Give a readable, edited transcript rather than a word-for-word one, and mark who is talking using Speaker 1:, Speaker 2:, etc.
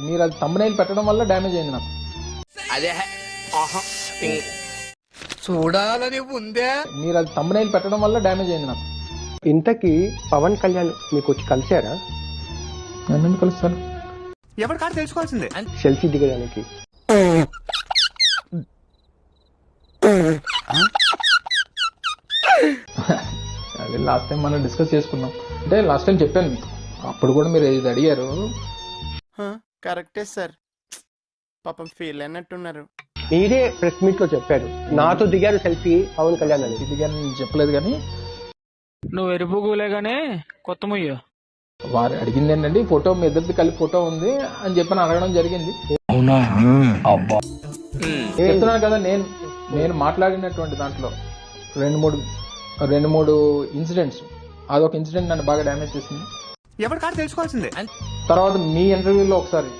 Speaker 1: మీరు అది థంబ్నెయిల్ పెట్టడం వల్ల డ్యామేజ్ అయింది నాకు.
Speaker 2: అదే చూడాలని ఉందే.
Speaker 1: మీరు అది థంబ్నెయిల్ పెట్టడం వల్ల డ్యామేజ్ అయింది నాకు.
Speaker 3: ఇంతకీ పవన్ కళ్యాణ్ మీకు వచ్చి కలిశారా?
Speaker 1: నన్ను ఎందుకు కలుస్తాను?
Speaker 2: ఎవరి కాదు తెలుసుకోవాల్సిందే.
Speaker 3: సెల్ఫీ దిగడానికి.
Speaker 1: అది లాస్ట్ టైం మనం డిస్కస్ చేసుకున్నాం. అంటే లాస్ట్ టైం చెప్పాను మీకు, అప్పుడు కూడా మీరు ఇది అడిగారు.
Speaker 4: కరెక్టే సార్, పాపం ఫీల్ అయినట్టున్నారు.
Speaker 3: మీరే ప్రెస్ మీట్ లో చెప్పారు నాతో దిగారు సెల్ఫీ పవన్ కళ్యాణ్ అని.
Speaker 1: ఇది కానీ నేను చెప్పలేదు, కానీ
Speaker 5: నువ్వు ఎరుపుగులేగానే కొత్త ముయ్య
Speaker 1: వారు అడిగింది ఏంటంటే ఫోటో మీ ఇద్దరిది కలిపి ఫోటో ఉంది అని చెప్పని అడగడం జరిగింది. చెప్తున్నాను కదా, నేను మాట్లాడినటువంటి దాంట్లో రెండు మూడు ఇన్సిడెంట్స్, అదొక ఇన్సిడెంట్ నన్ను బాగా డ్యామేజ్ చేసింది.
Speaker 2: ఎవరి కాదు తెలుసుకోవాల్సిందే.
Speaker 1: తర్వాత మీ ఇంటర్వ్యూలో ఒకసారి